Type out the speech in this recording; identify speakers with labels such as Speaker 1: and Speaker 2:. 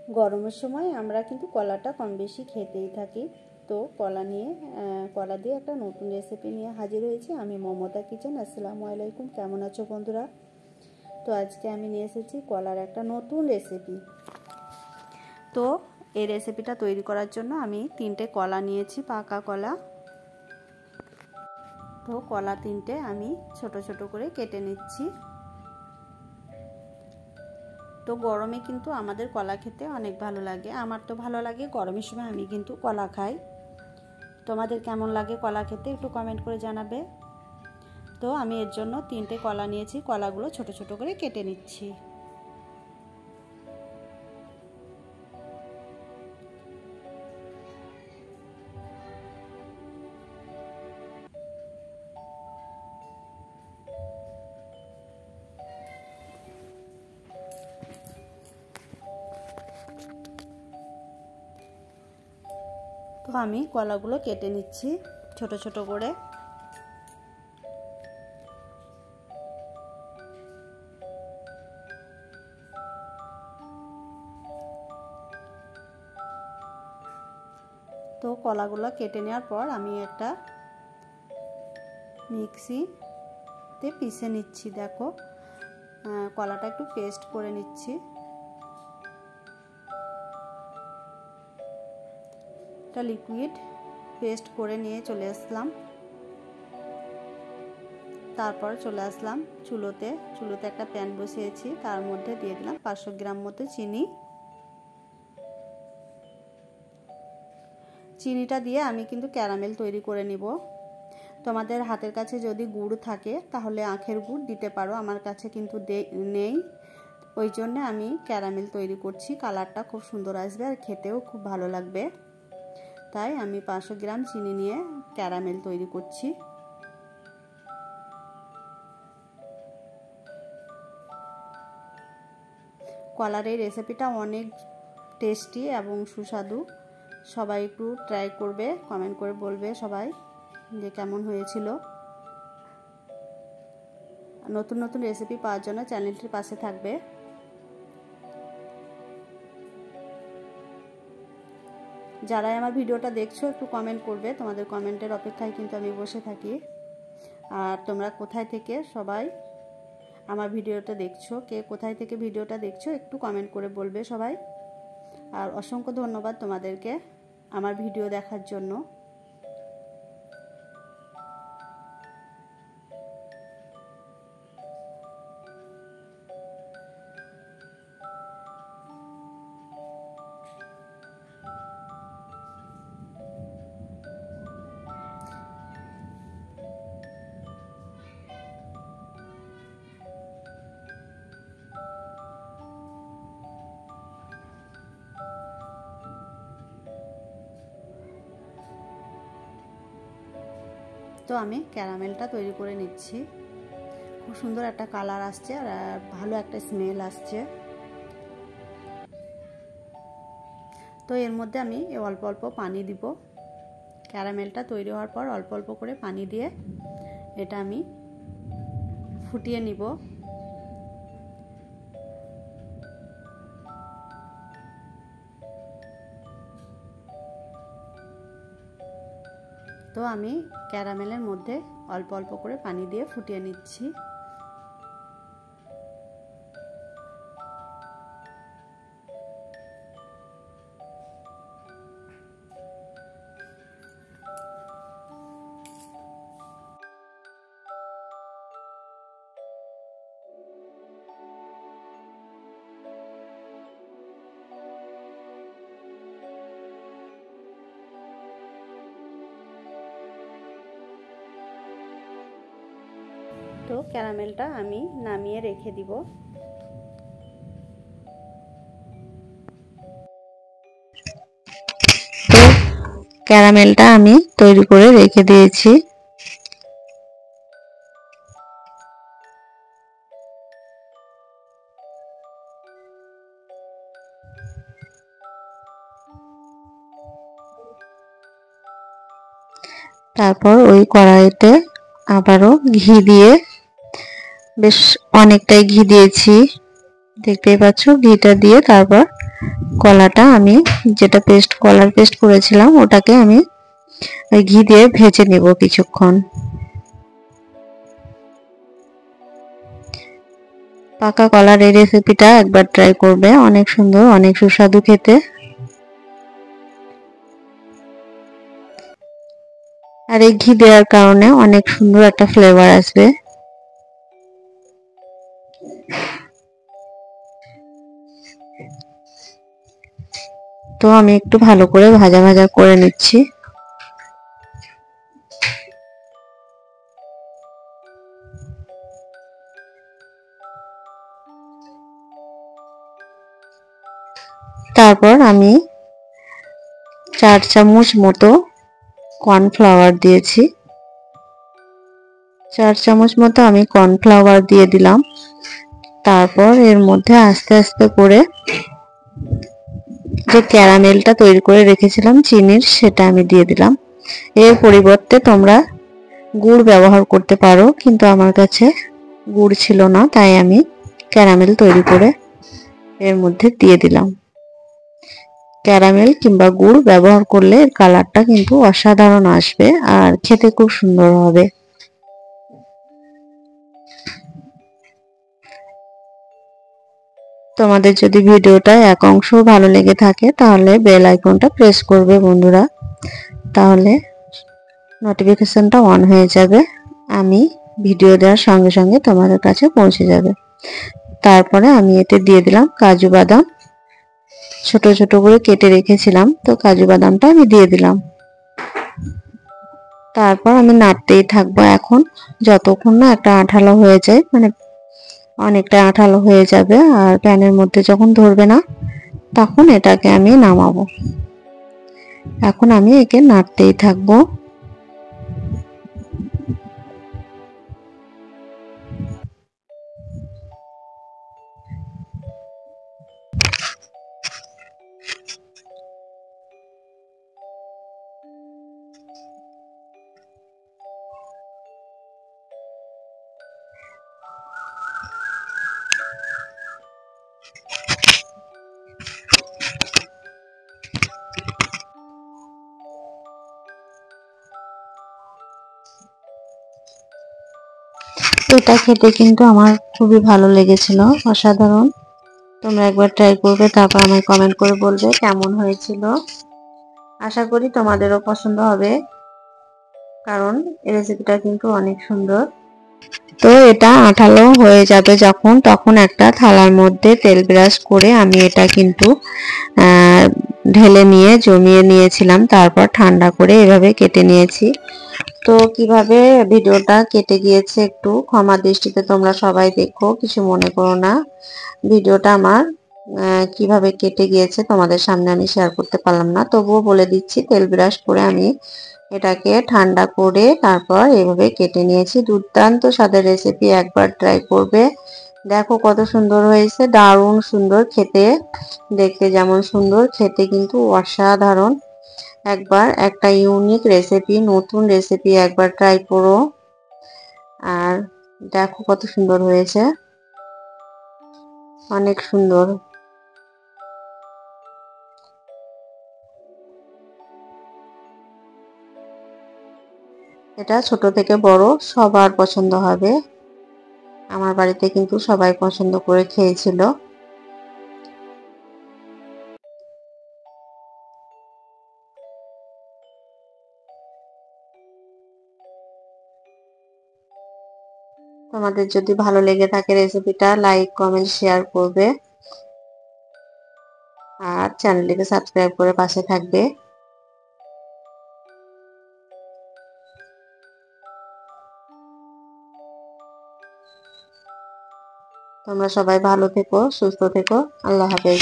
Speaker 1: গরমের সময় আমরা কিন্তু কলাটা কম বেশি খেতেই থাকি। তো কলা দিয়ে একটা নতুন রেসিপি নিয়ে হাজির হয়েছি আমি, মমতা কিচেন। আসসালামু আলাইকুম, কেমন আছো বন্ধুরা? তো আজকে আমি নিয়ে এসেছি কলার একটা নতুন রেসিপি। তো এই রেসিপিটা তৈরি করার জন্য আমি 3টে কলা নিয়েছি, পাকা কলা। তো কলা 3টে আমি ছোট ছোট করে কেটে নিচ্ছি। তো গরমে কিন্তু আমাদের কলা খেতে অনেক ভালো লাগে, আমার তো ভালো লাগে। গরমের সময় আমি কিন্তু কলা খাই। তোমাদের কেমন লাগে কলা খেতে একটু কমেন্ট করে জানাবে। তো আমি এর জন্য 3টে কলা নিয়েছি, কলাগুলো ছোট ছোট করে কেটে নিচ্ছি। তো আমি কলাগুলো কেটে নিচ্ছি ছোট ছোট করে। তো কলাগুলো কেটে নেওয়ার পর আমি একটা মিক্সিতে পিষে নিচ্ছি। দেখো কলাটা একটু পেস্ট করে নিচ্ছি। একটা লিকুইড পেস্ট করে নিয়ে চলে আসলাম। তারপর চলে আসলাম চুলোতে একটা প্যান বসিয়েছি, তার মধ্যে দিয়ে দিলাম 500 গ্রাম মতো চিনি। চিনিটা দিয়ে আমি কিন্তু ক্যারামেল তৈরি করে নিব। তোমাদের হাতের কাছে যদি গুড় থাকে তাহলে আখের গুড় দিতে পারো, আমার কাছে কিন্তু নেই। ওই জন্য আমি ক্যারামেল তৈরি করছি। কালারটা খুব সুন্দর আসবে আর খেতেও খুব ভালো লাগবে, তাই আমি 500 গ্রাম চিনি নিয়ে ক্যারামেল তৈরি করছি। কলার এই রেসিপিটা অনেক টেস্টি এবং সুস্বাদু। সবাই একটু ট্রাই করবে, কমেন্ট করে বলবে সবাই যে কেমন হয়েছিল। নতুন নতুন রেসিপি পাওয়ার জন্য চ্যানেলটির পাশে থাকবে। যারাই আমার ভিডিওটা দেখছো একটু কমেন্ট করবে, তোমাদের কমেন্টের অপেক্ষায় কিন্তু আমি বসে থাকি। আর তোমরা কোথায় থেকে সবাই আমার ভিডিওটা দেখছো, কে কোথায় থেকে ভিডিওটা দেখছো একটু কমেন্ট করে বলবে সবাই। আর অসংখ্য ধন্যবাদ তোমাদেরকে আমার ভিডিও দেখার জন্য। তো আমি ক্যারামেলটা তৈরি করে নিচ্ছি। খুব সুন্দর একটা কালার আসছে আর ভালো একটা স্মেল আসছে। তো এর মধ্যে আমি অল্প অল্প পানি দিব। ক্যারামেলটা তৈরি হওয়ার পর অল্প অল্প করে পানি দিয়ে এটা আমি ফুটিয়ে নিব। তো আমি ক্যারামেলের মধ্যে অল্প অল্প করে পানি দিয়ে ফুটিয়ে নিচ্ছি। তো ক্যারামেলটা আমি নামিয়ে রেখে দিব।
Speaker 2: তো ক্যারামেলটা আমি তৈরি করে রেখে দিয়েছি। তারপর ওই কড়াইতে আবারও ঘি দিয়ে, বেশ অনেকটাই ঘি দিয়েছি, দেখতেই পাচ্ছ ঘিটা দিয়ে তারপর কলাটা আমি যেটা কলার পেস্ট করেছিলাম ওটাকে আমি ঘি দিয়ে ভেজে নেব কিছুক্ষণ। পাকা কলার এই রেসিপিটা একবার ট্রাই করবে, অনেক সুন্দর, অনেক সুস্বাদু খেতে। আর এই ঘি দেওয়ার কারণে অনেক সুন্দর একটা ফ্লেভার আসবে। তো আমি একটু ভালো করে ভাজা ভাজা করে নিচ্ছি। তারপর আমি 4 চামচ মতো কর্নফ্লাওয়ার দিয়েছি। 4 চামচ মতো আমি কর্নফ্লাওয়ার দিয়ে দিলাম। তারপর এর মধ্যে আস্তে আস্তে করে যে ক্যারামেলটা তৈরি করে রেখেছিলাম চিনির, সেটা আমি দিয়ে দিলাম। এর পরিবর্তে তোমরা গুড় ব্যবহার করতে পারো, কিন্তু আমার কাছে গুড় ছিল না, তাই আমি ক্যারামেল তৈরি করে এর মধ্যে দিয়ে দিলাম। ক্যারামেল কিংবা গুড় ব্যবহার করলে এর কালারটা কিন্তু অসাধারণ আসবে আর খেতে খুব সুন্দর হবে। তোমাদের যদি ভিডিওটা এক অংশ ভালো লেগে থাকে তাহলে বেল আইকনটা প্রেস করবে বন্ধুরা, তাহলে নোটিফিকেশনটা অন হয়ে যাবে, আমি ভিডিও দেওয়ার সঙ্গে সঙ্গে তোমাদের কাছে পৌঁছে যাবে। তারপরে আমি এতে দিয়ে দিলাম কাজু বাদাম, ছোট ছোট করে কেটে রেখেছিলাম, তো কাজু বাদামটা আমি দিয়ে দিলাম। তারপর আমি নাড়তেই থাকবো এখন, যতক্ষণ না একটা আঠালো হয়ে যায়, মানে অনেকটা আঠালো হয়ে যাবে আর প্যানের মধ্যে যখন ধরবে না তখন এটাকে আমি নামাবো। এখন আমি একে নাড়তেই থাকবো। এটা খেতে কিন্তু আমার খুবই ভালো লেগেছিল, অসাধারণ। তোমরা একবার ট্রাই করবে, তারপর আমায় কমেন্ট করে বলবে কেমন হয়েছিল। আশা করি তোমাদেরও পছন্দ হবে, কারণ এই রেসিপিটা কিন্তু অনেক সুন্দর। তো এটা আঠালো হয়ে যাবে যখন, তখন একটা থালার মধ্যে তেল ব্রাশ করে আমি এটা কিন্তু ঢেলে নিয়ে জমিয়ে নিয়েছিলাম, তারপর ঠান্ডা করে এভাবে কেটে নিয়েছি। তো কিভাবে ভিডিওটা কেটে গিয়েছে একটু ক্ষমা দৃষ্টিতে তোমরা সবাই দেখো, কিছু মনে করো না। ভিডিওটা আমার কিভাবে কেটে গিয়েছে তোমাদের সামনে আমি শেয়ার করতে পারলাম না, তবুও বলে দিচ্ছি। তেল ব্রাশ করে আমি এটাকে ঠান্ডা করে তারপর এভাবে কেটে নিয়েছি। দুর্দান্ত স্বাদের রেসিপি, একবার ট্রাই করবে। দেখো কত সুন্দর হয়েছে, দারুণ সুন্দর খেতে, দেখতে যেমন সুন্দর খেতে কিন্তু অসাধারণ। একবার একটা ইউনিক রেসিপি, নতুন রেসিপি একবার ট্রাই করো। আর দেখো কত সুন্দর হয়েছে, অনেক সুন্দর। এটা ছোট থেকে বড় সবার পছন্দ হবে, আমার বাড়িতে কিন্তু সবাই পছন্দ করে খেয়েছিল। তোমাদের যদি ভালো লেগে থাকে রেসিপিটা, লাইক কমেন্ট শেয়ার করবে আর চ্যানেলটিকে সাবস্ক্রাইব করে পাশে থাকবে। তোমরা সবাই ভালো থেকো, সুস্থ থেকো, আল্লাহ হাফেজ।